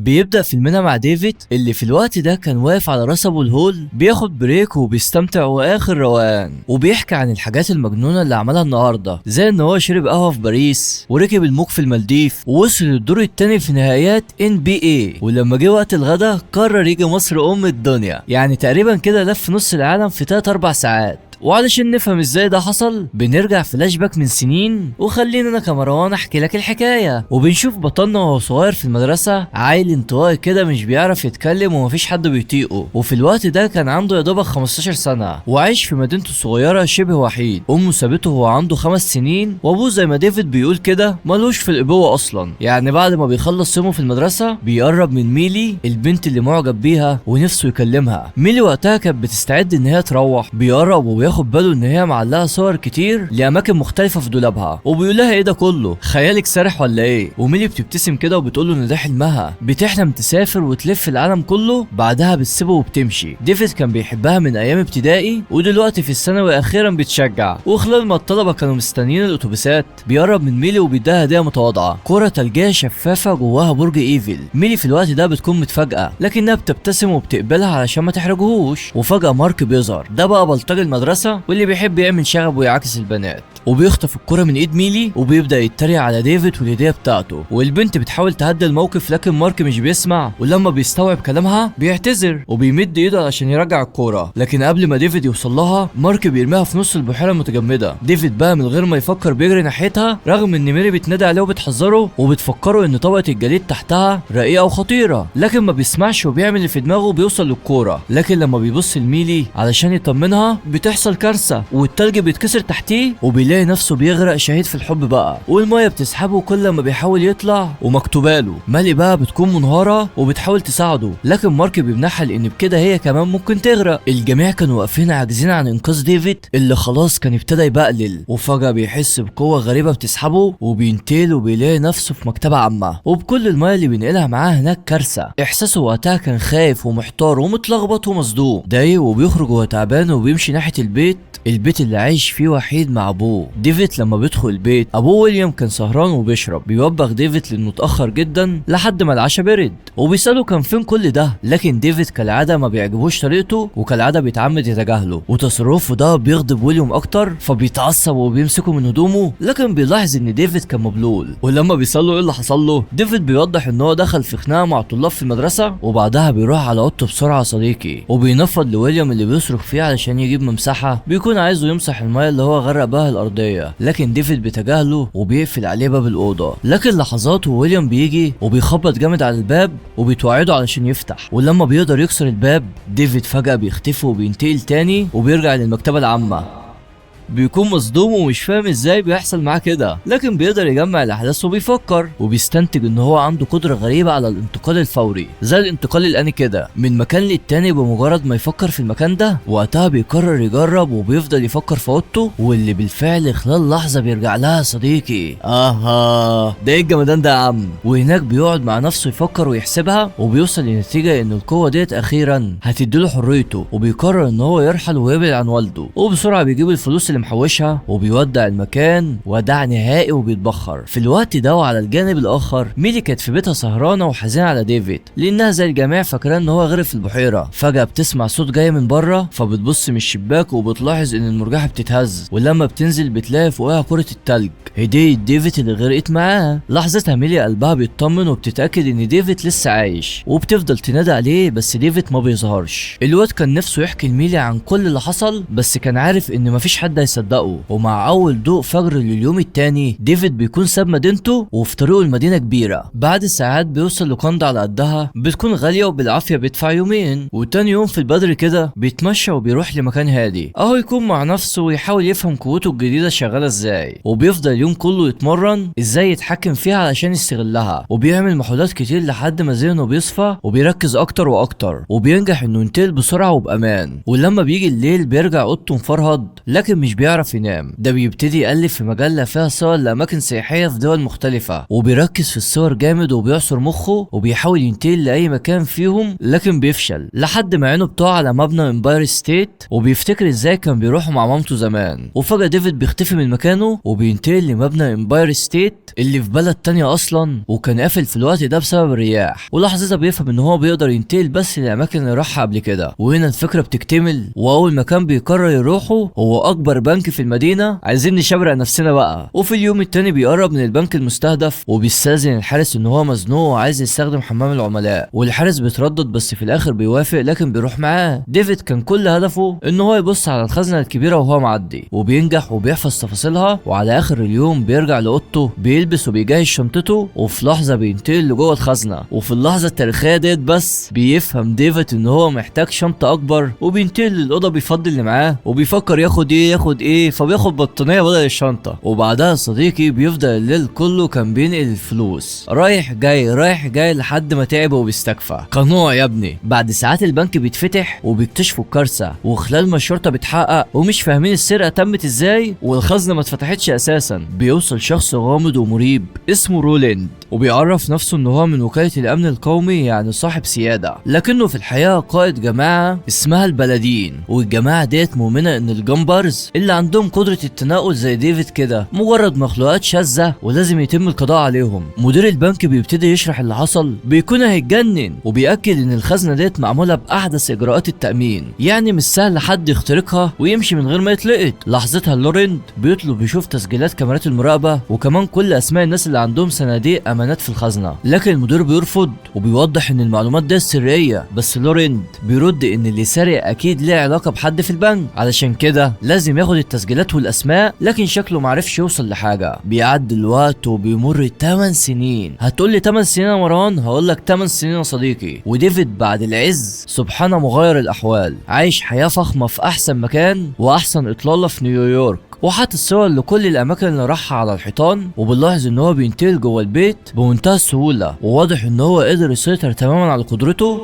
بيبدأ فيلمنا مع ديفيد اللي في الوقت ده كان واقف على راس ابو الهول بياخد بريك وبيستمتع واخر روقان، وبيحكي عن الحاجات المجنونة اللي عملها النهاردة، زي ان هو شرب قهوة في باريس وركب الموج في المالديف ووصل للدور التاني في نهائيات NBA، ولما جه وقت الغدا قرر يجي مصر ام الدنيا، يعني تقريبا كده لف نص العالم في 3-4 ساعات. وعلشان نفهم ازاي ده حصل بنرجع فلاش باك من سنين، وخلينا انا كمروان احكي لك الحكايه. وبنشوف بطلنا وهو صغير في المدرسه عيل انطوائي كده مش بيعرف يتكلم ومفيش حد بيطيقه، وفي الوقت ده كان عنده يا دوبك 15 سنه وعايش في مدينته الصغيره شبه وحيد. امه سابته وهو عنده 5 سنين، وابوه زي ما ديفيد بيقول كده ملوش في الابوه اصلا. يعني بعد ما بيخلص يومه في المدرسه بيقرب من ميلي البنت اللي معجب بيها ونفسه يكلمها. ميلي وقتها كانت بتستعد ان هي تروح، بيقرب ياخد باله ان هي معلقه صور كتير لاماكن مختلفه في دولابها، وبيقول لها ايه ده كله، خيالك سارح ولا ايه؟ وميلي بتبتسم كده وبتقول له ان ده حلمها، بتحلم تسافر وتلف العالم كله، بعدها بتسيبه وبتمشي. ديفيد كان بيحبها من ايام ابتدائي، ودلوقتي في الثانوي اخيرا بيتشجع. وخلال ما الطلبه كانوا مستنيين الاتوبيسات بيقرب من ميلي وبيديها هديه متواضعه، كره ثلجيه شفافه جواها برج ايفل. ميلي في الوقت ده بتكون متفاجئه لكنها بتبتسم وبتقبلها علشان ما تحرجهوش. وفجاه مارك بيظهر، ده بقى بلطجي المدرسه واللي بيحب يعمل شغب ويعاكس البنات، وبيخطف الكرة من ايد ميلي وبيبدأ يتريق على ديفيد والهدية بتاعته. والبنت بتحاول تهدي الموقف لكن مارك مش بيسمع، ولما بيستوعب كلامها بيعتذر وبيمد ايده علشان يرجع الكرة، لكن قبل ما ديفيد يوصل لها مارك بيرميها في نص البحيرة المتجمدة. ديفيد بقى من غير ما يفكر بيجري ناحيتها، رغم ان ميلي بتنادي عليه وبتحذره وبتفكره ان طبقة الجليد تحتها رقيقة وخطيرة، لكن ما بيسمعش وبيعمل اللي في دماغه وبيوصل للكورة. لكن لما بيبص لميلي علشان يطمنها بتحصل كارثة، والتلج بيتكسر تحتيه وبيلاقي نفسه بيغرق شهيد في الحب بقى، والميه بتسحبه كل ما بيحاول يطلع. ومكتوباله مالي بقى بتكون منهارة وبتحاول تساعده، لكن مارك بيمنحها لان بكده هي كمان ممكن تغرق. الجميع كانوا واقفين عاجزين عن انقاذ ديفيد اللي خلاص كان ابتدى يبقلل، وفجأة بيحس بقوة غريبة بتسحبه وبينتقل وبيلاقي نفسه في مكتبة عامة، وبكل الميه اللي بينقلها معاه هناك كارثة. احساسه وقتها كان خايف ومحتار ومتلخبط ومصدوم دايق، وبيخرج وهو تعبان وبيمشي ناحية البيت اللي عايش فيه وحيد مع ابوه. ديفيد لما بيدخل البيت ابوه ويليام كان سهران وبيشرب، بيوبخ ديفيد لانه اتاخر جدا لحد ما العشاء برد، وبيساله كان فين كل ده، لكن ديفيد كالعاده ما بيعجبوش طريقته وكالعاده بيتعمد يتجاهله، وتصرفه ده بيغضب ويليام اكتر فبيتعصب وبيمسكه من هدومه، لكن بيلاحظ ان ديفيد كان مبلول. ولما بيساله ايه اللي حصل له، ديفيد بيوضح ان هو دخل في خناقه مع طلاب في المدرسه وبعدها بيروح على اوضته بسرعه صديقي، وبينفض لويليام اللي بيصرخ فيه علشان يجيب ممسحه بيكون عايزه يمسح الميه اللي هو غرق بها الارضيه، لكن ديفيد بيتجاهله وبيقفل عليه باب الاوضه. لكن لحظات ويليام بيجي وبيخبط جامد على الباب وبيتوعده علشان يفتح، ولما بيقدر يكسر الباب ديفيد فجاه بيختفي وبينتقل تاني وبيرجع للمكتبه العامه. بيكون مصدوم ومش فاهم ازاي بيحصل معاه كده، لكن بيقدر يجمع الاحداث وبيفكر وبيستنتج ان هو عنده قدره غريبه على الانتقال الفوري، زي الانتقال الاني كده من مكان للتاني بمجرد ما يفكر في المكان ده. وقتها بيقرر يجرب وبيفضل يفكر في اوضته، واللي بالفعل خلال لحظه بيرجع لها صديقي. ده ايه الجمدان ده يا عم؟ وهناك بيقعد مع نفسه يفكر ويحسبها وبيوصل لنتيجه ان القوه ديت اخيرا هتديله حريته، وبيقرر ان هو يرحل ويبعد عن والده، وبسرعه بيجيب الفلوس اللي محوشها وبيودع المكان وداع نهائي وبيتبخر. في الوقت ده وعلى الجانب الاخر ميلي كانت في بيتها سهرانه وحزينه على ديفيد لانها زي الجميع فاكره ان هو غرق في البحيره. فجاه بتسمع صوت جاي من بره فبتبص من الشباك وبتلاحظ ان المرجحه بتتهز، ولما بتنزل بتلاقي فوقها كره التلج هديه ديفيد اللي غرقت معاه. لحظتها ميلي قلبها بيطمن وبتتاكد ان ديفيد لسه عايش، وبتفضل تنادي عليه بس ديفيد ما بيظهرش. الواد كان نفسه يحكي لميلي عن كل اللي حصل بس كان عارف ان مفيش حد هيصدقه. ومع اول ضوء فجر لليوم التاني ديفيد بيكون ساب مدينته وفي طريقه لمدينه كبيره. بعد ساعات بيوصل لوكاندا على قدها بتكون غاليه وبالعافيه بيدفع يومين، وتاني يوم في البدر كده بيتمشى وبيروح لمكان هادي اهو يكون مع نفسه ويحاول يفهم قوته الجديده شغاله ازاي، وبيفضل اليوم كله يتمرن ازاي يتحكم فيها علشان يستغلها، وبيعمل محاولات كتير لحد ما ذهنه بيصفى وبيركز اكتر واكتر، وبينجح انه ينتقل بسرعه وبامان. ولما بيجي الليل بيرجع اوضته مفرهد لكن مش مش بيعرف ينام. ده بيبتدي يقلب في مجلة فيها صور لأماكن سياحية في دول مختلفة، وبيركز في الصور جامد وبيعصر مخه وبيحاول ينتقل لأي مكان فيهم، لكن بيفشل لحد ما عينه بتقع على مبنى امباير ستيت، وبيفتكر ازاي كان بيروحوا مع مامته زمان. وفجأة ديفيد بيختفي من مكانه وبينتقل لمبنى امباير ستيت اللي في بلد تانية اصلا، وكان قافل في الوقت ده بسبب الرياح. ولحظتها بيفهم ان هو بيقدر ينتقل بس للاماكن اللي راحها قبل كده. وهنا الفكرة بتكتمل، واول مكان بيقرر يروحه هو اكبر بنك في المدينة. عايزين نشبرق نفسنا بقى. وفي اليوم التاني بيقرب من البنك المستهدف، وبيستأذن الحارس ان هو مزنوق وعايز يستخدم حمام العملاء، والحارس بيتردد بس في الاخر بيوافق، لكن بيروح معاه. ديفيد كان كل هدفه ان هو يبص على الخزنة الكبيرة وهو معدي، وبينجح وبيحفظ تفاصيلها. وعلى اخر اليوم بيرجع لاوضته، بيلبس وبيجهز شنطته، وفي لحظة بينتقل لجوه الخزنة. وفي اللحظة التاريخية ديت بس بيفهم ديفيد ان هو محتاج شنطة اكبر، وبينتقل للأوضة بيفضي اللي معاه، وبيفكر ياخد ايه، فبياخد بطانية بدل الشنطة. وبعدها صديقي بيفضل الليل كله كان بينقل الفلوس رايح جاي لحد ما تعب وبيستكفى. قنوع يا ابني. بعد ساعات البنك بيتفتح وبيكتشفوا الكارثة، وخلال ما الشرطة بتحقق ومش فاهمين السرقة تمت ازاي والخزنة ما اتفتحتش اساسا، بيوصل شخص غامض ومريب اسمه رولاند، وبيعرف نفسه ان هو من وكالة الامن القومي، يعني صاحب سيادة، لكنه في الحقيقة قائد جماعة اسمها البلدين. والجماعة ديت مؤمنة ان الجامبرز اللي عندهم قدرة التنقل زي ديفيد كده مجرد مخلوقات شاذة ولازم يتم القضاء عليهم. مدير البنك بيبتدي يشرح اللي حصل، بيكون هيتجنن، وبيأكد ان الخزنة ديت معمولة بأحدث اجراءات التأمين، يعني مش سهل حد يخترقها ويمشي من غير ما يتلقط. لحظتها لوريند بيطلب يشوف تسجيلات كاميرات المراقبة وكمان كل اسماء الناس اللي عندهم صناديق امانات في الخزنة، لكن المدير بيرفض وبيوضح ان المعلومات دي سرية. بس لوريند بيرد ان اللي سارق اكيد ليه علاقة بحد في البنك، علشان كده لازم ياخد التسجيلات والاسماء، لكن شكله معرفش يوصل لحاجة. بيعدي الوقت وبيمر 8 سنين. هتقولي 8 سنين يا مروان؟ هقولك 8 سنين يا صديقي. وديفيد بعد العز سبحان مغير الاحوال، عايش حياة فخمة في احسن مكان واحسن اطلالة في نيويورك، وحاطط الصور لكل الاماكن اللي راحها على الحيطان. وبنلاحظ ان هو بينتقل جوه البيت بمنتهى السهولة، وواضح ان هو قدر يسيطر تماما على قدرته.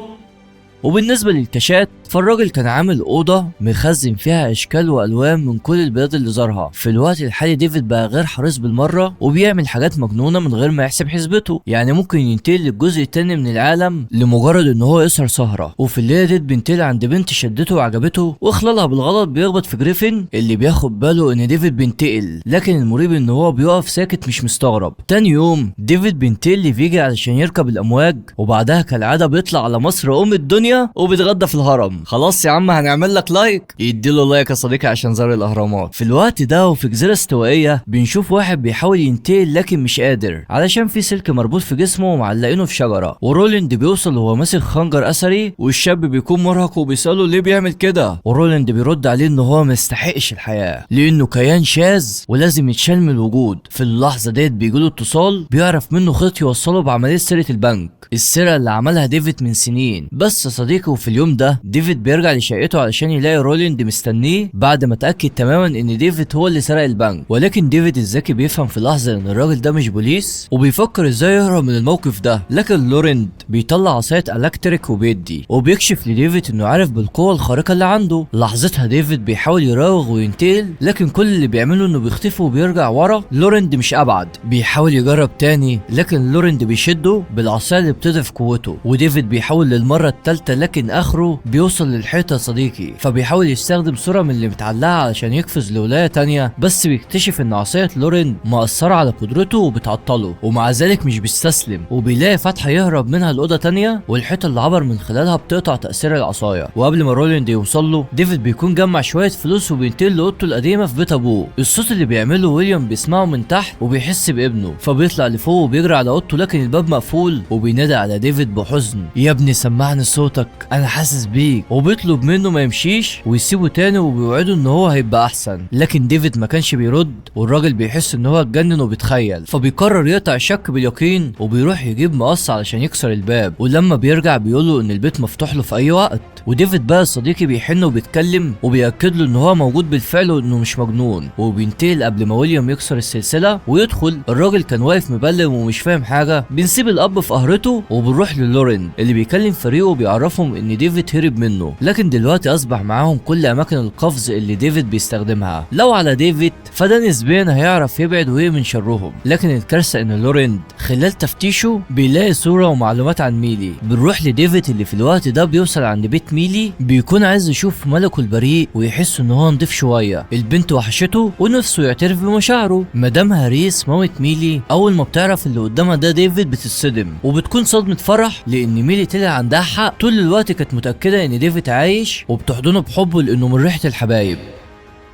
وبالنسبة للكاشات فالراجل كان عامل أوضة مخزن فيها أشكال وألوان من كل البلاد اللي زارها. في الوقت الحالي ديفيد بقى غير حريص بالمرة، وبيعمل حاجات مجنونة من غير ما يحسب حسبته، يعني ممكن ينتقل للجزء التاني من العالم لمجرد إن هو يسهر سهرة. وفي الليلة ديت بينتقل عند بنت شدته وعجبته، وخلالها بالغلط بيخبط في جريفن اللي بياخد باله إن ديفيد بينتقل، لكن المريب إن هو بيقف ساكت مش مستغرب. تاني يوم ديفيد بينتقل لفيجا علشان يركب الأمواج، وبعدها كالعادة بيطلع على مصر الدنيا وبيتغدى في الهرم. خلاص يا عم هنعمل لك لايك، يديله لايك يا صديقي عشان زار الاهرامات. في الوقت ده وفي جزيره استوائيه بنشوف واحد بيحاول ينتقل لكن مش قادر علشان في سلك مربوط في جسمه ومعلقينه في شجره. ورولاند بيوصل وهو ماسك خنجر اثري، والشاب بيكون مرهق وبيساله ليه بيعمل كده. ورولاند بيرد عليه ان هو ما يستحقش الحياه لانه كيان شاذ ولازم يتشال من الوجود. في اللحظه ديت بيجيله اتصال بيعرف منه خط يوصله بعمليه سرقه البنك، السرقه اللي عملها ديفيد من سنين. بس صديقي وفي اليوم ده ديفيد بيرجع لشقته علشان يلاقي رولاند مستنيه بعد ما اتاكد تماما ان ديفيد هو اللي سرق البنك. ولكن ديفيد الذكي بيفهم في لحظه ان الراجل ده مش بوليس، وبيفكر ازاي يهرب من الموقف ده. لكن لوريند بيطلع عصايه الكتريك وبيدي، وبيكشف لديفيد انه عارف بالقوه الخارقه اللي عنده. لحظتها ديفيد بيحاول يراوغ وينتقل، لكن كل اللي بيعمله انه بيختفي وبيرجع ورا. لوريند مش ابعد، بيحاول يجرب تاني، لكن لوريند بيشده بالعصايه اللي بتضعف قوته. وديفيد بيحاول للمره الثالثه لكن اخره بيوصل للحيطه يا صديقي، فبيحاول يستخدم صوره من اللي متعلقه علشان يقفز لولايه تانيه، بس بيكتشف ان عصايه لوريند مأثره على قدرته وبتعطله، ومع ذلك مش بيستسلم، وبيلاقي فتحه يهرب منها لاوضه تانيه، والحيطه اللي عبر من خلالها بتقطع تاثير العصايه. وقبل ما رولاند يوصل له ديفيد بيكون جمع شويه فلوس وبينتقل لاوضته القديمه في بيت ابوه. الصوت اللي بيعمله ويليام بيسمعه من تحت وبيحس بابنه، فبيطلع لفوق وبيجري على اوضته، لكن الباب مقفول، وبينادي على ديفيد بحزن: يا ابني سمعني صوتك، انا حاسس بيك. وبيطلب منه ما يمشيش ويسيبه تاني، وبيوعده ان هو هيبقى احسن، لكن ديفيد ما كانش بيرد، والراجل بيحس ان هو اتجنن وبيتخيل، فبيقرر يقطع الشك باليقين، وبيروح يجيب مقص علشان يكسر الباب. ولما بيرجع بيقوله ان البيت مفتوح له في اي وقت. وديفيد بقى صديقي بيحن وبيتكلم وبيأكد له ان هو موجود بالفعل وانه مش مجنون، وبينتقل قبل ما ويليام يكسر السلسله ويدخل. الراجل كان واقف مبلم ومش فاهم حاجه. بنسيب الاب في قهرته وبنروح للورين اللي بيكلم فريقه وبيعرفه بيعرفهم ان ديفيد هرب منه، لكن دلوقتي اصبح معاهم كل اماكن القفز اللي ديفيد بيستخدمها. لو على ديفيد فده نسبيا هيعرف يبعد وهي من شرهم، لكن الكارثه ان لورند خلال تفتيشه بيلاقي صوره ومعلومات عن ميلي. بنروح لديفيد اللي في الوقت ده بيوصل عند بيت ميلي، بيكون عايز يشوف ملكه البريء ويحس ان هو نضيف شويه. البنت وحشته ونفسه يعترف بمشاعره. مدام هاريس مامة ميلي اول ما بتعرف اللي قدامها ده ديفيد بتتصدم، وبتكون صدمه فرح لان ميلي طلع عندها حق. طول الوقت كانت متاكده ان ديفيد عايش، وبتحضنه بحبه لانه من ريحه الحبايب.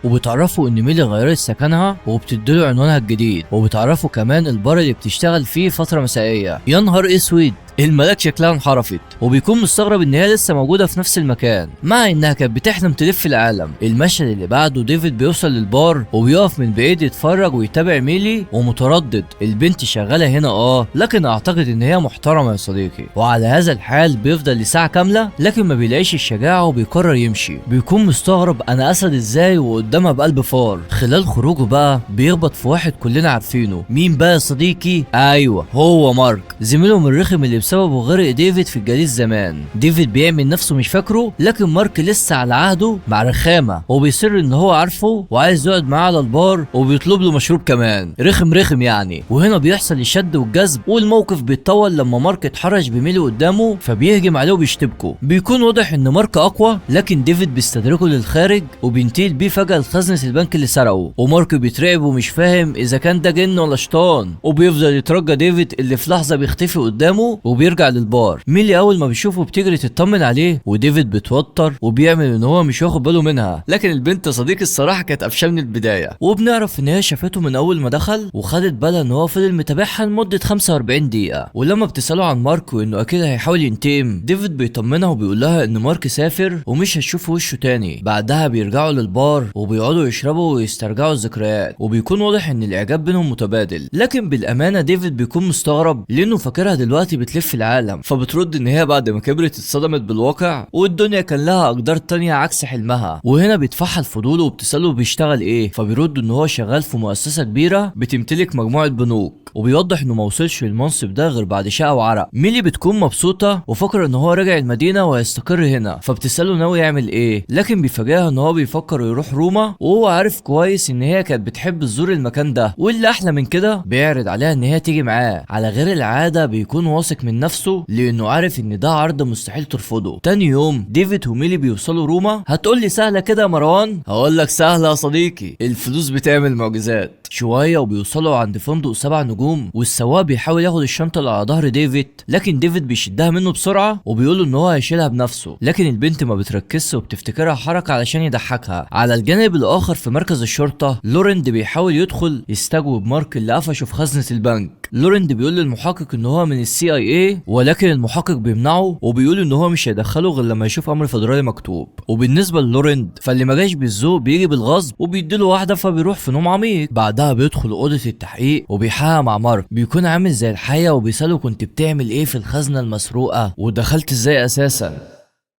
وبتعرفوا ان ميلي غيرت سكنها وبتديله عنوانها الجديد، وبتعرفوا كمان البار اللي بتشتغل فيه فتره مسائيه. يا نهار اسود، الملاك شكلها انحرفت، وبيكون مستغرب ان هي لسه موجوده في نفس المكان مع انها كانت بتحلم تلف العالم. المشهد اللي بعده ديفيد بيوصل للبار وبيقف من بعيد يتفرج ويتابع ميلي ومتردد. البنت شغاله هنا لكن اعتقد ان هي محترمه يا صديقي. وعلى هذا الحال بيفضل لساعه كامله لكن ما بيلاقيش الشجاعه وبيقرر يمشي. بيكون مستغرب انا اسد ازاي وقدامها بقلب فار. خلال خروجه بقى بيخبط في واحد كلنا عارفينه. مين بقى يا صديقي؟ ايوه هو مارك، زميلهم الرخم اللي بسببه غرق ديفيد في الجليد زمان. ديفيد بيعمل نفسه مش فاكره، لكن مارك لسه على عهده مع رخامه، وبيصر ان هو عارفه وعايز يقعد معاه على البار وبيطلب له مشروب كمان. رخم يعني. وهنا بيحصل الشد والجذب، والموقف بيتطول لما مارك اتحرش بميلي قدامه فبيهجم عليه وبيشتبكه. بيكون واضح ان مارك اقوى، لكن ديفيد بيستدركه للخارج وبينتقل بيه فجاه لخزنه البنك اللي سرقه. ومارك بيترعب ومش فاهم اذا كان ده جن ولا شيطان، وبيفضل يترجى ديفيد اللي في لحظه بيختفي قدامه وبيرجع للبار. ميلي اول ما بيشوفه بتجري تطمن عليه، وديفيد بيتوتر وبيعمل ان هو مش واخد باله منها، لكن البنت صديقي الصراحه كانت قفشه من البدايه. وبنعرف ان هي شافته من اول ما دخل وخدت بالها ان هو فضل متابعها لمده 45 دقيقه. ولما بتساله عن مارك وانه اكيد هيحاول ينتقم، ديفيد بيطمنها وبيقول لها ان مارك سافر ومش هتشوف وشه تاني. بعدها بيرجعوا للبار وبيقعدوا يشربوا ويسترجعوا الذكريات، وبيكون واضح ان الاعجاب بينهم متبادل. لكن بالامانه ديفيد بيكون مستغرب لانه فاكرها دلوقتي بتلف العالم، فبترد ان هي بعد ما كبرت اتصدمت بالواقع والدنيا كان لها اقدار تانية عكس حلمها. وهنا بيتفحل فضوله وبتساله بيشتغل ايه، فبيرد ان هو شغال في مؤسسه كبيره بتمتلك مجموعه بنوك، وبيوضح انه ما وصلش للمنصب ده غير بعد شقه وعرق. ميلي بتكون مبسوطه وفاكره ان هو راجع المدينه وهيستقر هنا، فبتساله ناوي يعمل ايه، لكن بيفاجئها ان هو بيفكر يروح روما، وهو عارف كويس ان هي كانت بتحب تزور المكان ده. واللي احلى من كده بيعرض عليها ان هي تيجي معاه. على غير العاده بيكون واثق من نفسه لانه عارف ان ده عرض مستحيل ترفضه. تاني يوم ديفيد وميلي بيوصلوا روما. هتقولي سهله كده يا مروان؟ هقولك سهله يا صديقي، الفلوس بتعمل معجزات. شويه وبيوصلوا عند فندق 7 نجوم، والسواق بيحاول ياخد الشنطه اللي على ظهر ديفيد، لكن ديفيد بيشدها منه بسرعه وبيقول ان هو هيشيلها بنفسه. لكن البنت ما بتركزش وبتفتكرها حركه علشان يضحكها. على الجانب الاخر في مركز الشرطه لورند بيحاول يدخل يستجوب مارك اللي قفشه في خزنه البنك. لورند بيقول للمحقق ان هو من CIA، ولكن المحقق بيمنعه وبيقول ان هو مش هيدخله غير لما يشوف امر فدرالي مكتوب. وبالنسبه للورند فاللي ما جاش بالذوق بيجي بالغصب وبيديله واحده، فبيروح في نوم عميق. بعدها بيدخل اوضه التحقيق وبيحقق مع مارك. بيكون عامل زي الحيه وبيساله كنت بتعمل ايه في الخزنه المسروقه ودخلت ازاي اساسا.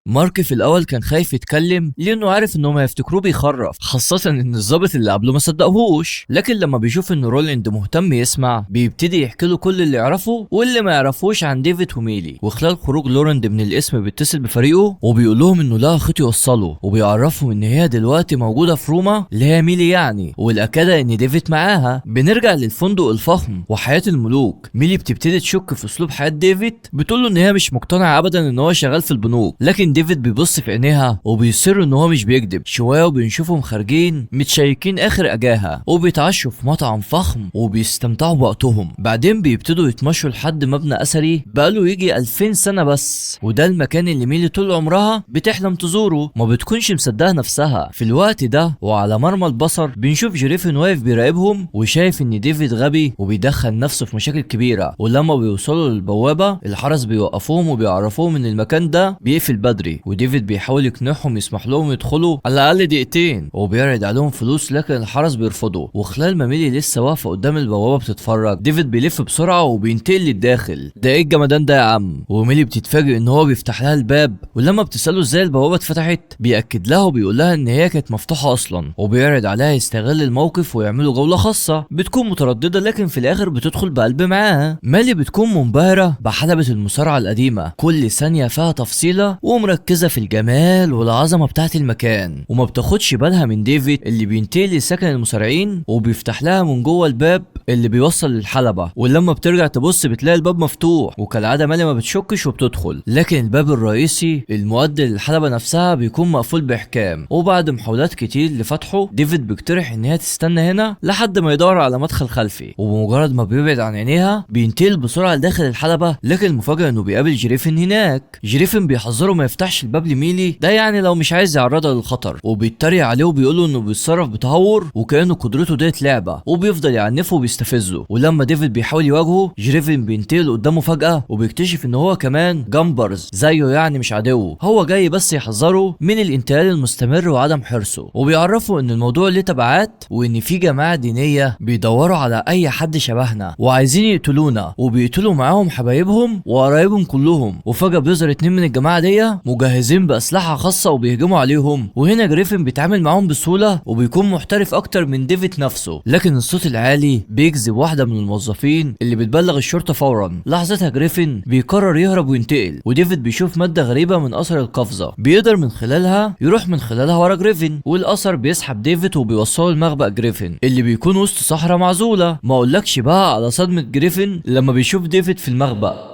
مارك في الاول كان خايف يتكلم لانه عارف انهم هيفتكروه بيخرف، خاصه ان الضابط اللي قبله ما صدقهوش. لكن لما بيشوف ان رولاند مهتم يسمع بيبتدي يحكي له كل اللي يعرفه واللي ما يعرفوش عن ديفيد وميلي. وخلال خروج لورند من القسم بيتصل بفريقه وبيقول لهم انه لها خيط يوصله، وبيعرفهم ان هي دلوقتي موجوده في روما اللي هي ميلي يعني، والاكد ان ديفيد معاها. بنرجع للفندق الفخم وحياه الملوك. ميلي بتبتدي تشك في اسلوب حياه ديفيد، بتقول له ان هي مش مقتنعه ابدا ان هو شغال في البنوك، لكن ديفيد بيبص في عينيها وبيصر ان هو مش بيكذب. شويه وبنشوفهم خارجين متشيكين اخر اجاها وبيتعشوا في مطعم فخم وبيستمتعوا بوقتهم. بعدين بيبتدوا يتمشوا لحد مبنى اثري بقاله يجي 2000 سنه بس، وده المكان اللي ميلي طول عمرها بتحلم تزوره. ما بتكونش مصدقه نفسها. في الوقت ده وعلى مرمى البصر بنشوف جريفن واقف بيراقبهم وشايف ان ديفيد غبي وبيدخل نفسه في مشاكل كبيره. ولما بيوصلوا للبوابه الحرس بيوقفوهم وبيعرفوهم ان المكان ده بيقفل بدري بدري، وديفيد بيحاول يقنعهم يسمح لهم يدخلوا على الاقل دقيقتين، وبيعرض عليهم فلوس لكن الحرس بيرفضوا. وخلال ما ميلي لسه واقفه قدام البوابه بتتفرج، ديفيد بيلف بسرعه وبينتقل للداخل. ده ايه الجمدان ده يا عم؟ وميلي بتتفاجئ ان هو بيفتح لها الباب، ولما بتساله ازاي البوابه اتفتحت بياكد لها وبيقول لها ان هي كانت مفتوحه اصلا، وبيعرض عليها يستغل الموقف ويعملوا جوله خاصه. بتكون متردده لكن في الاخر بتدخل بقلب معاها. مالي بتكون منبهره بحلبه المصارعه القديمه، كل ثانيه فيها تفصيله ومركزه في الجمال والعظمه بتاعه المكان، وما بتاخدش بالها من ديفيد اللي بينتقل لسكن المصارعين وبيفتح لها من جوه الباب اللي بيوصل للحلبه. ولما بترجع تبص بتلاقي الباب مفتوح، وكالعاده مالي ما بتشكش وبتدخل، لكن الباب الرئيسي المؤدي للحلبه نفسها بيكون مقفول باحكام. وبعد محاولات كتير لفتحه، ديفيد بيقترح ان هي تستنى هنا لحد ما يدور على مدخل خلفي، وبمجرد ما بيبعد عن عينيها بينتقل بسرعه لداخل الحلبه. لكن المفاجاه انه بيقابل جريفن هناك. جريفن بيحذره ما يفتحش الباب لميلي، ده يعني لو مش عايز يعرضها للخطر، وبيتريق عليه وبيقوله انه بيتصرف بتهور وكانه قدرته ديت لعبه، وبيفضل يعنفه وبيستفزه. ولما ديفيد بيحاول يواجهه، جريفن بينتقل قدامه فجاه وبيكتشف ان هو كمان جامبرز زيه، يعني مش عدو، هو جاي بس يحذره من الانتقال المستمر وعدم حرصه، وبيعرفه ان الموضوع ليه تبعات، وان في جماعه دينيه بيدوروا على اي حد شبهنا وعايزين يقتلونا، وبيقتلوا معاهم حبايبهم وقرايبهم كلهم. وفجاه بيظهر 2 من الجماعه دي مجهزين باسلحه خاصه وبيهجموا عليهم، وهنا جريفن بيتعامل معاهم بسهوله وبيكون محترف اكتر من ديفيد نفسه. لكن الصوت العالي بيجذب واحده من الموظفين اللي بتبلغ الشرطه فورا. لحظتها جريفن بيقرر يهرب وينتقل، وديفيد بيشوف ماده غريبه من اثر القفزه بيقدر من خلالها يروح من خلالها ورا جريفن، والاثر بيسحب ديفيد وبيوصله لمخبأ جريفن اللي بيكون وسط صحراء معزوله. ما اقولكش بقى على صدمه جريفن لما بيشوف ديفيد في المخبأ،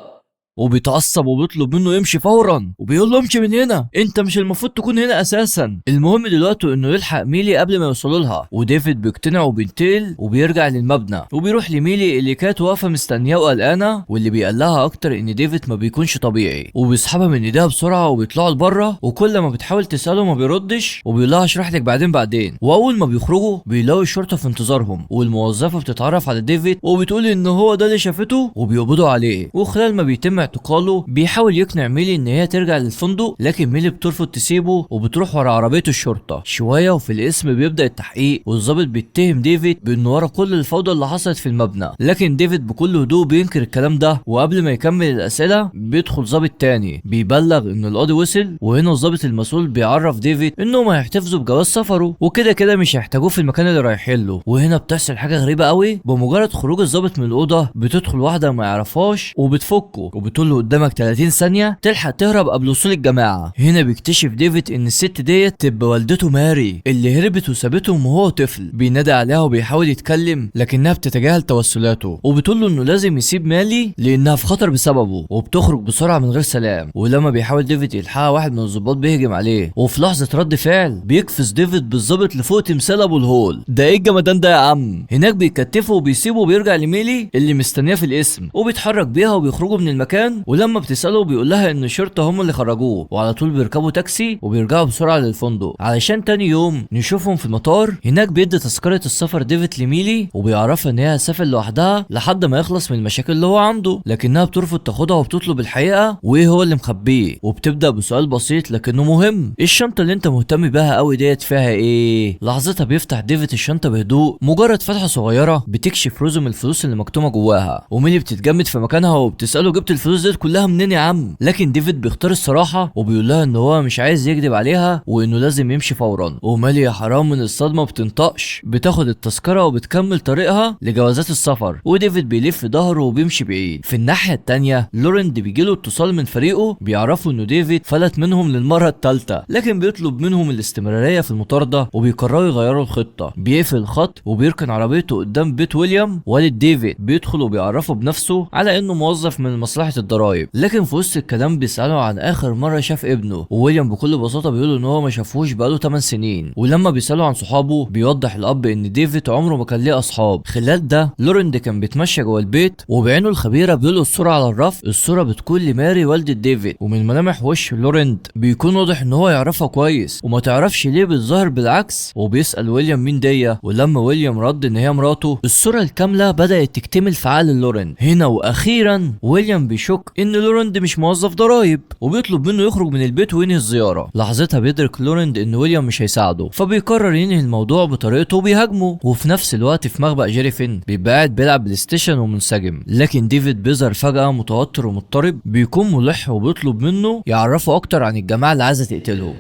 وبيتعصب وبيطلب منه يمشي فورا، وبيقول له امشي من هنا، انت مش المفروض تكون هنا اساسا. المهم دلوقتي انه يلحق ميلي قبل ما يوصلوا لها، وديفيد بيقتنع وبينتقل وبيرجع للمبنى، وبيروح لميلي اللي كانت واقفه مستنياه وقلقانه، واللي بيقلها اكتر ان ديفيد ما بيكونش طبيعي، وبيسحبها من ايديها بسرعه وبيطلعوا لبره. وكل ما بتحاول تساله ما بيردش، وبيقول لها اشرح لك بعدين. واول ما بيخرجوا بيلاقوا الشرطه في انتظارهم، والموظفه بتتعرف على ديفيد وبتقول ان هو ده اللي شافته، وبيقبضوا عليه. وخلال ما بيتم اعتقاله بيحاول يقنع ميلي ان هي ترجع للفندق، لكن ميلي بترفض تسيبه وبتروح ورا عربيه الشرطه. شويه وفي الاسم بيبدا التحقيق، والظابط بيتهم ديفيد بانه ورا كل الفوضى اللي حصلت في المبنى، لكن ديفيد بكل هدوء بينكر الكلام ده. وقبل ما يكمل الاسئله بيدخل ظابط تاني بيبلغ ان القاضي وصل، وهنا الظابط المسؤول بيعرف ديفيد انهم هيحتفظوا بجواز سفره، وكده كده مش هيحتاجوه في المكان اللي رايحين له. وهنا بتحصل حاجه غريبه قوي، بمجرد خروج الظابط من الاوضه بتدخل واحده ما يعرفهاش وبتفكه، وبتقول له قدامك 30 ثانيه تلحق تهرب قبل وصول الجماعه. هنا بيكتشف ديفيد ان الست ديت تبقى والدته ماري اللي هربت وسابتهم وهو طفل. بينادي عليها وبيحاول يتكلم لكنها بتتجاهل توسلاته، وبتقول له انه لازم يسيب مالي لانها في خطر بسببه، وبتخرج بسرعه من غير سلام. ولما بيحاول ديفيد يلحقها واحد من الضباط بيهجم عليه، وفي لحظه رد فعل بيقفز ديفيد بالظبط لفوق تمثال ابو الهول. ده ايه الجمدان ده يا عم؟ هناك بيكتفه وبيسيبه وبيرجع لميلي اللي مستنيه في الاسم، وبيتحرك بيها وبيخرجوا من المكان. ولما بتساله بيقول لها ان الشرطه هم اللي خرجوه، وعلى طول بيركبوا تاكسي وبيرجعوا بسرعه للفندق علشان تاني يوم نشوفهم في المطار. هناك بيدي تذكره السفر ديفيد لميلي، وبيعرفها ان هي هتسافر لوحدها لحد ما يخلص من المشاكل اللي هو عنده، لكنها بترفض تاخدها وبتطلب الحقيقه وايه هو اللي مخبيه. وبتبدا بسؤال بسيط لكنه مهم، الشنطه اللي انت مهتم بيها قوي ديت فيها ايه؟ لحظتها بيفتح ديفيد الشنطه بهدوء، مجرد فتحه صغيره بتكشف رزم الفلوس اللي مكتومه جواها، وميلي بتتجمد في مكانها وبتساله جبت الفلوس ديت كلها منين يا عم؟ لكن ديفيد بيختار الصراحه وبيقول لها ان هو مش عايز يكذب عليها وانه لازم يمشي فورا. ومالي يا حرام من الصدمه بتنطقش، بتاخد التذكره وبتكمل طريقها لجوازات السفر، وديفيد بيلف ظهره وبيمشي بعيد. في الناحيه التانيه لورند بيجيله اتصال من فريقه بيعرفوا انه ديفيد فلت منهم للمره الثالثه، لكن بيطلب منهم الاستمراريه في المطارده وبيقرروا يغيروا الخطه. بيقفل الخط وبيركن عربيته قدام بيت ويليام والد ديفيد، بيدخل وبيعرفه بنفسه على انه موظف من مصلحه الضرايب، لكن في وسط الكلام بيساله عن اخر مره شاف ابنه، وويليام بكل بساطه بيقول ان هو ما شافوش بقاله 8 سنين. ولما بيساله عن صحابه بيوضح الاب ان ديفيد عمره ما كان ليه اصحاب. خلال ده لورند كان بيتمشى جوه البيت وبعينه الخبيره بيلقط الصوره على الرف، الصوره بتكون لماري والده ديفيد، ومن ملامح وش لورند بيكون واضح ان هو يعرفها كويس وما تعرفش ليه بالظاهر بالعكس، وبيسال ويليام مين دي، ولما ويليام رد ان هي مراته الصوره الكامله بدات تكتمل في عقل لورند. هنا واخيرا ويليام بيشوف الشك ان لورند مش موظف ضرايب، وبيطلب منه يخرج من البيت وينهي الزياره. لحظتها بيدرك لورند ان ويليام مش هيساعده، فبيقرر ينهي الموضوع بطريقته وبيهاجمه. وفي نفس الوقت في مخبأ جيريفين بيبقى قاعد بيلعب بلاي ستيشن ومنسجم، لكن ديفيد بيظهر فجأة متوتر ومضطرب، بيكون ملح وبيطلب منه يعرفه اكتر عن الجماعة اللي عايزة تقتله.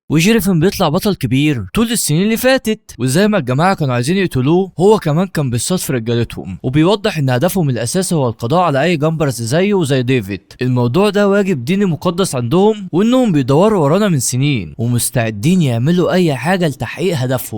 وجيريفين بيطلع بطل كبير طول السنين اللي فاتت، وزي ما الجماعه كانوا عايزين يقتلوه هو كمان كان بيصطاد في رجالتهم، وبيوضح ان هدفهم الاساسي هو القضاء على اي جامبرز زيه وزي ديفيد. الموضوع ده واجب ديني مقدس عندهم، وانهم بيدوروا ورانا من سنين ومستعدين يعملوا اي حاجه لتحقيق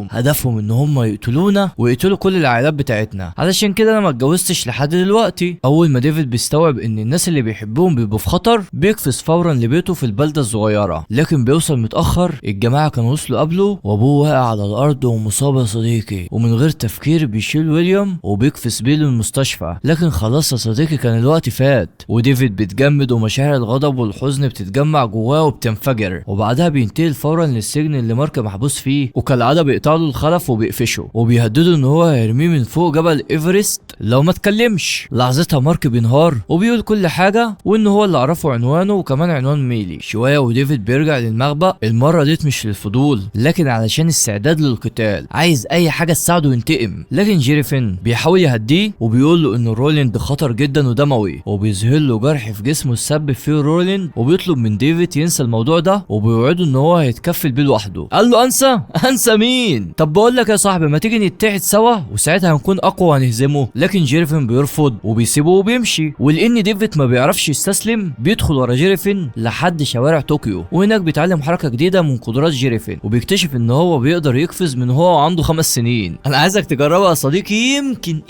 هدفهم ان هم يقتلونا ويقتلوا كل العائلات بتاعتنا. علشان كده انا ما اتجوزتش لحد دلوقتي. اول ما ديفيد بيستوعب ان الناس اللي بيحبهم بيبقوا في خطر بيقفز فورا لبيته في البلده الصغيره، لكن بيوصل متاخر. الجماعة كانوا وصلوا قبله وابوه واقع على الارض ومصاب يا صديقي، ومن غير تفكير بيشيل ويليام وبيكفس بيه للمستشفى. لكن خلاص يا صديقي كان الوقت فات، وديفيد بيتجمد ومشاعر الغضب والحزن بتتجمع جواه وبتنفجر، وبعدها بينتقل فورا للسجن اللي مارك محبوس فيه، وكالعادة بيقطع له الخلف وبيقفشه وبيهدده ان هو هيرميه من فوق جبل ايفرست لو ما اتكلمش. لحظتها مارك بينهار وبيقول كل حاجة، وان هو اللي عرفه عنوانه وكمان عنوان ميلي. شوية وديفيد بيرجع للمخبأ، المرة دي مش للفضول لكن علشان استعداد للقتال، عايز اي حاجه تساعده ينتقم. لكن جيريفين بيحاول يهديه وبيقول له ان رولاند خطر جدا ودموي، وبيظهر له جرح في جسمه السبب فيه رولاند، وبيطلب من ديفيد ينسى الموضوع ده، وبيوعده ان هو هيتكفل بيه لوحده. قال له انسى مين؟ طب بقول لك يا صاحبي ما تيجي نتحد سوا وساعتها هنكون اقوى وهنهزمه. لكن جيريفين بيرفض وبيسيبه وبيمشي، ولان ديفيد ما بيعرفش يستسلم بيدخل ورا جيريفين لحد شوارع طوكيو، وهناك بيتعلم حركه جديده من قدرات جيريفين، وبيكتشف ان هو بيقدر يقفز من هو عنده 5 سنين. انا عايزك تجربها يا صديقي،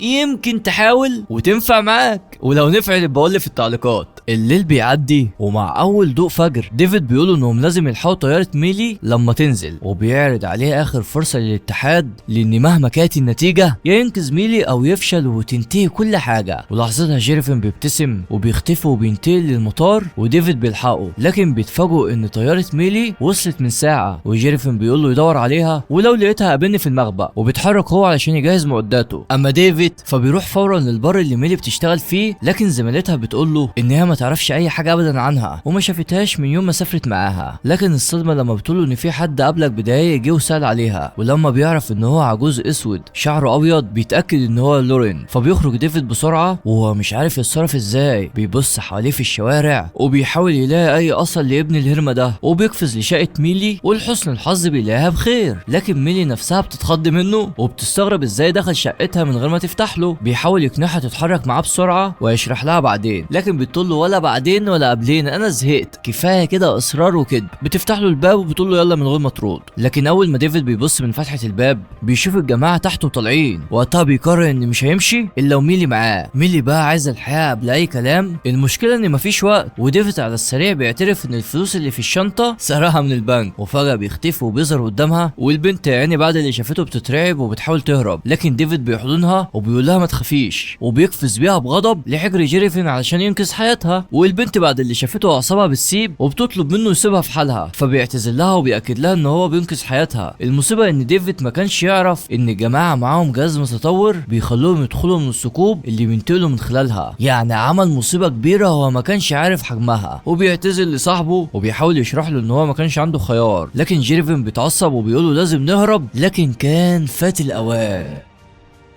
يمكن تحاول وتنفع معاك، ولو نفعت بقول لي في التعليقات. الليل بيعدي ومع اول ضوء فجر ديفيد بيقول انهم لازم يلحقوا طياره ميلي لما تنزل، وبيعرض عليه اخر فرصه للاتحاد، لان مهما كانت النتيجه يا ينقذ ميلي او يفشل وتنتهي كل حاجه. ولحظتها جيريفين بيبتسم وبيختفي وبينتقل للمطار، وديفيد بيلحقه، لكن بيتفاجئوا ان طياره ميلي وصلت من ساعه، وجيريفين بيقول له يدور عليها ولو لقيتها قابلني في المخبأ، وبيتحرك هو علشان يجهز معداته. اما ديفيد فبيروح فورا للبار اللي ميلي بتشتغل فيه، لكن زميلتها بتقول له ان هي ما تعرفش اي حاجه ابدا عنها وما شافتهاش من يوم ما سافرت معاها. لكن الصدمه لما بتقول له ان في حد قبلك بدقايق جه وسال عليها، ولما بيعرف ان هو عجوز اسود شعره ابيض بيتاكد ان هو لورين. فبيخرج ديفيد بسرعه وهو مش عارف يتصرف ازاي، بيبص حواليه في الشوارع وبيحاول يلاقي اي اثر لابن الهرمه ده، وبيقفز لشقه ميلي، ولحسن الحظ بيلاقيها بخير. لكن ميلي نفسها بتتخض منه وبتستغرب ازاي دخل شقتها من غير ما تفتح له. بيحاول يقنعها تتحرك معاه بسرعه ويشرح لها بعدين، لكن بتقول له ولا بعدين ولا قبلين، انا زهقت كفايه كده اصرار وكده. بتفتح له الباب وبتقول له يلا من غير ما ترد، لكن اول ما ديفيد بيبص من فتحه الباب بيشوف الجماعه تحته طالعين. وقتها بيقرر ان مش هيمشي الا وميلي معاه. ميلي بقى عايزه الحياه قبل اي كلام، المشكله ان مفيش وقت، وديفيد على السريع بيعترف ان الفلوس اللي في الشنطه سرقها من البنك. وفجاه بيختفي وبيظهر قدامها، والبنت يعني بعد اللي شافته بتترعب وبتحاول تهرب، لكن ديفيد بيحضنها وبيقول لها ما تخافيش، وبيقفز بيها بغضب لحجر جيريفين علشان ينقذ حياتها. والبنت بعد اللي شافته اعصابها بتسيب وبتطلب منه يسيبها في حالها، فبيعتذر لها وبيأكد لها ان هو بينقذ حياتها. المصيبه ان ديفيد ما كانش يعرف ان الجماعه معاهم جهاز متطور بيخلوهم يدخلوا من الثقوب اللي بينتقلوا من خلالها، يعني عمل مصيبه كبيره هو ما كانش عارف حجمها. وبيعتذر لصاحبه وبيحاول يشرح له ان هو ما كانش عنده خيار، لكن جيريفين بيتعصب وبيقول له لازم نهرب، لكن كان فات الاوان.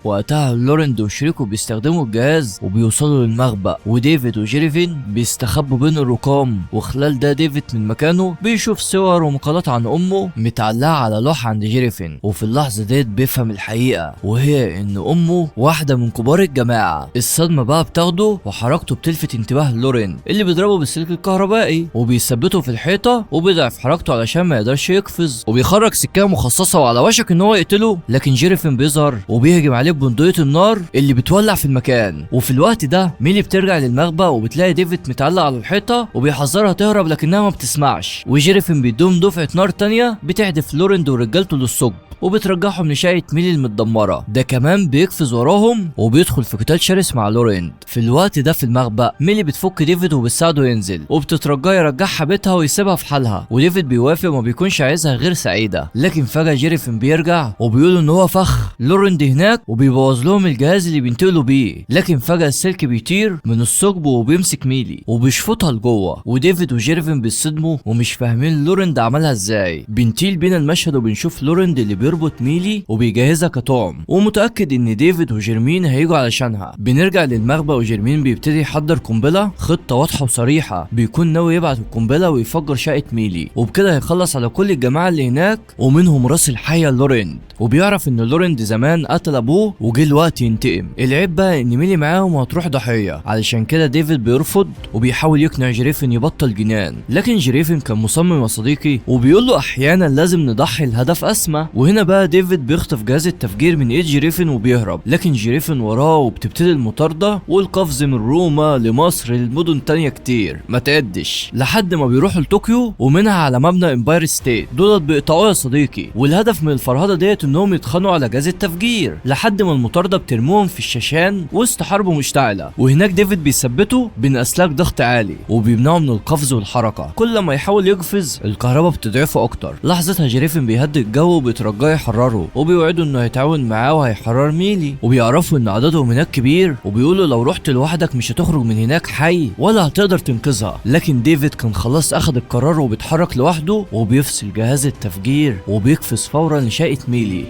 وقتها لورند وشريكه بيستخدموا الجهاز وبيوصلوا للمخبأ، وديفيد وجيريفين بيستخبوا بين الركام. وخلال ده ديفيد من مكانه بيشوف صور ومقالات عن امه متعلقه على لوحه عند جيريفين، وفي اللحظه ديت بيفهم الحقيقه، وهي ان امه واحده من كبار الجماعه. الصدمه بقى بتاخده وحركته بتلفت انتباه لورند اللي بيضربه بالسلك الكهربائي وبيثبته في الحيطه، وبيضعف حركته علشان ما يقدرش يقفز، وبيخرج سكه مخصصه وعلى وشك ان هو يقتله، لكن جيريفين بيظهر وبيهجم عليه ببندقية النار اللي بتولع في المكان. وفي الوقت ده ميلي بترجع للمخبأ وبتلاقي ديفيد متعلق على الحيطة وبيحذرها تهرب لكنها ما بتسمعش، وجيريفين بيدوم دفعة نار تانية بتهدف لورند ورجالته للثقب وبترجعهم لشقة ميلي المتدمرة. ده كمان بيقفز وراهم وبيدخل في قتال شرس مع لورند. في الوقت ده في المخبأ ميلي بتفك ديفيد وبتساعده ينزل، وبتترجاه يرجعها بيتها ويسيبها في حالها، وديفيد بيوافق وما بيكونش عايزها غير سعيدة. لكن فجأة جيريفين بيرجع وبيقول ان هو فخ لورند هناك، وبيبوظ لهم الجهاز اللي بينتقلوا بيه، لكن فجأة السلك بيطير من الثقب وبيمسك ميلي وبيشفطها لجوه، وديفيد وجيرفين بيصدموا ومش فاهمين لورند عملها ازاي. بنطيل بينا المشهد وبنشوف لورند اللي بيربط ميلي وبيجهزها كطعم، ومتأكد ان ديفيد وجيرمين هيجوا علشانها. بنرجع للمخبأ وجيرمين بيبتدي يحضر قنبلة، خطة واضحة وصريحة، بيكون ناوي يبعت القنبلة ويفجر شقة ميلي، وبكده هيخلص على كل الجماعة اللي هناك ومنهم راس الحية لورند. وبيعرف ان لورند زمان قتل ابوه وجه الوقت ينتقم. العيب بقى ان ميلي معاهم وهتروح ضحية، علشان كده ديفيد بيرفض وبيحاول يقنع جريفن يبطل جنان، لكن جريفن كان مصمم يا صديقي وبيقول له احيانا لازم نضحي الهدف اسمى. وهنا بقى ديفيد بيخطف جهاز التفجير من ايد جريفن وبيهرب، لكن جريفن وراه وبتبتدي المطاردة والقفز من روما لمصر للمدن تانية كتير ما تعدش، لحد ما بيروحوا لطوكيو ومنها على مبنى امباير ستيت. دولت بيقطعوه يا صديقي، والهدف من الفرهدة ديت انهم يتخانقوا على جهاز التفجير، لحد ما المطاردة بترموهم في الشاشان وسط حرب مشتعلة، وهناك ديفيد بيثبته بين اسلاك ضغط عالي وبيمنعه من القفز والحركة. كل ما يحاول يقفز الكهرباء بتضعفه اكتر. لحظتها جريفن بيهدي الجو وبيترجاه يحرره، وبيوعده انه هيتعاون معاه وهيحرر ميلي، وبيعرفوا ان عددهم هناك كبير، وبيقولوا لو رحت لوحدك مش هتخرج من هناك حي ولا هتقدر تنقذها. لكن ديفيد كان خلاص اخد القرار وبيتحرك لوحده وبيفصل جهاز التفجير وبيقفز فورا لشقة ميلي.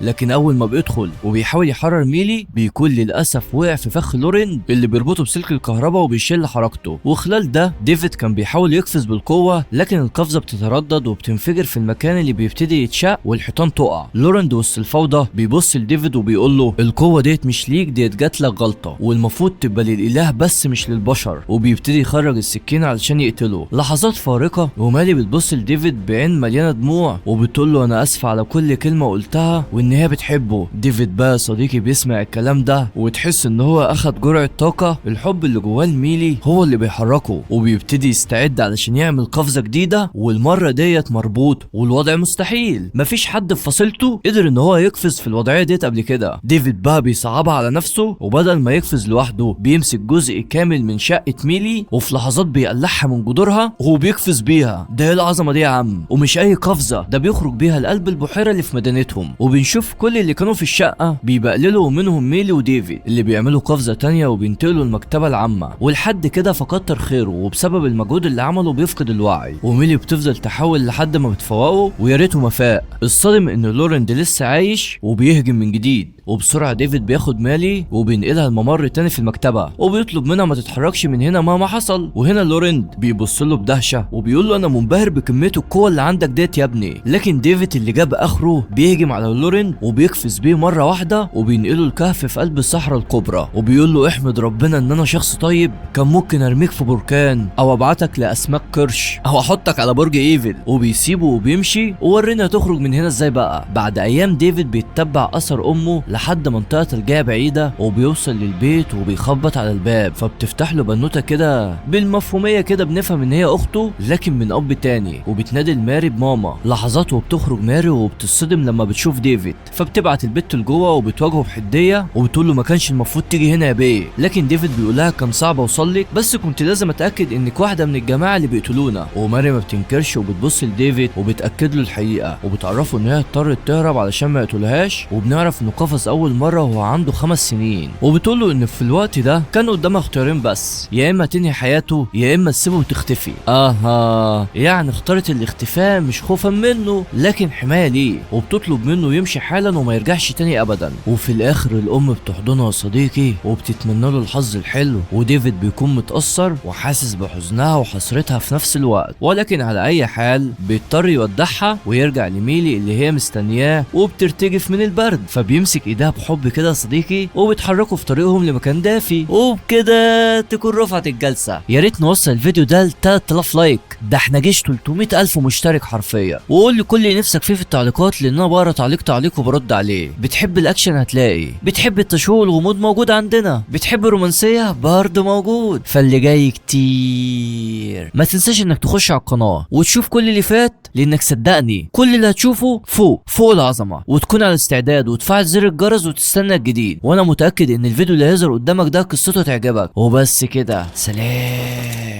لكن اول ما بيدخل وبيحاول يحرر ميلي بيكون للاسف وقع في فخ لورند اللي بيربطه بسلك الكهرباء وبيشل حركته. وخلال ده ديفيد كان بيحاول يقفز بالقوه، لكن القفزه بتتردد وبتنفجر في المكان اللي بيبتدي يتشق والحيطان تقع. لورند وسط الفوضى بيبص لديفيد وبيقول له القوه ديت مش ليك، ديت جات لك غلطه والمفروض تبقى للاله بس مش للبشر، وبيبتدي يخرج السكينه علشان يقتله. لحظات فارقه ومالي بتبص لديفيد بعين مليانه دموع وبتقول له انا اسفه على كل كلمه قلتها وان هي بتحبه. ديفيد بقى صديقي بيسمع الكلام ده وتحس ان هو اخد جرعة طاقة، الحب اللي جواه لميلي هو اللي بيحركه، وبيبتدي يستعد علشان يعمل قفزة جديدة، والمرة ديت مربوط والوضع مستحيل. مفيش حد في فصيلته قدر ان هو يقفز في الوضعية ديت قبل كده. ديفيد بقى بيصعبها على نفسه، وبدل ما يقفز لوحده بيمسك جزء كامل من شقة ميلي وفي لحظات بيقلعها من جذورها وهو بيقفز بيها. ده ايه العظمة دي يا عم؟ ومش اي قفزة، ده بيخرج بيها لقلب البحيرة اللي في مدينتهم. وبنشوف كل اللي كانوا في الشقة بيبقللوا منهم ميلي وديفيد اللي بيعملوا قفزة تانية وبينتقلوا المكتبة العامة، ولحد كده فكتر خيره، وبسبب المجهود اللي عمله بيفقد الوعي، وميلي بتفضل تحاول لحد ما بتفوقه ويا ريته ما فاق. الصادم ان لورند لسه عايش وبيهجم من جديد، وبسرعة ديفيد بياخد مالي وبينقلها الممر تاني في المكتبة وبيطلب منها ما تتحركش من هنا مهما حصل. وهنا لورند بيبص له بدهشة وبيقول له انا منبهر بكمية القوة اللي عندك ديت يا ابني. لكن ديفيد اللي جاب اخره بيهجم على لورند وبيقفز بيه مرة واحدة وبينقله الكهف في قلب الصحراء الكبرى، وبيقول له احمد ربنا ان انا شخص طيب، كان ممكن ارميك في بركان او ابعتك لاسماك قرش او احطك على برج ايفل. وبيسيبه وبيمشي وورينا تخرج من هنا ازاي بقى. بعد ايام ديفيد بيتبع اثر امه لحد منطقة تلجية بعيدة وبيوصل للبيت وبيخبط على الباب، فبتفتح له بنوتة كده بالمفهومية كده بنفهم ان هي اخته لكن من اب تاني، وبتنادي ماري بماما. لحظات وبتخرج ماري وبتصدم لما بتشوف ديفيد، فبتبعت البت لجوه وبتواجهه بحدية وبتقول له ما كانش المفروض تيجي هنا يا بيه. لكن ديفيد بيقول لها كان صعب اوصل لك، بس كنت لازم اتاكد انك واحدة من الجماعة اللي بيقتلونا. وماري ما بتنكرش وبتبص لديفيد وبتاكد له الحقيقة وبتعرفه ان هي اضطرت تهرب علشان ما يقتلهاش، وبنعرف انه قفز اول مرة وهو عنده 5 سنين. وبتقول له ان في الوقت ده كان قدامها اختيارين بس، يا اما تنهي حياته يا اما تسيبه وتختفي. يعني اختارت الاختفاء مش خوفا منه لكن حماية ليه، وبتطلب منه يمشي حالا وما يرجعش تاني ابدا. وفي الاخر الام بتحضنه يا صديقي وبتتمنى له الحظ الحلو، وديفيد بيكون متأثر وحاسس بحزنها وحسرتها في نفس الوقت، ولكن على اي حال بيضطر يودعها ويرجع لميلي اللي هي مستنياه وبترتجف من البرد، فبيمسك ايدها بحب كده يا صديقي وبيتحركوا في طريقهم لمكان دافي. وبكده تكون رفعت الجلسة. يا ريت نوصل الفيديو ده ل 3000 لايك، ده احنا جيش 300,000 مشترك حرفيا. وقول لي كل اللي نفسك فيه في التعليقات لان انا بقرا تعليق وبرد عليه. بتحب الاكشن هتلاقي، بتحب التشويق والغموض موجود عندنا، بتحب الرومانسيه برضه موجود، فاللي جاي كتير. ما تنساش انك تخش على القناه وتشوف كل اللي فات، لانك صدقني كل اللي هتشوفه فوق العظمه، وتكون على استعداد وتفعل زر الجرس وتستنى الجديد. وانا متاكد ان الفيديو اللي هيظهر قدامك ده قصته تعجبك. وبس كده، سلام.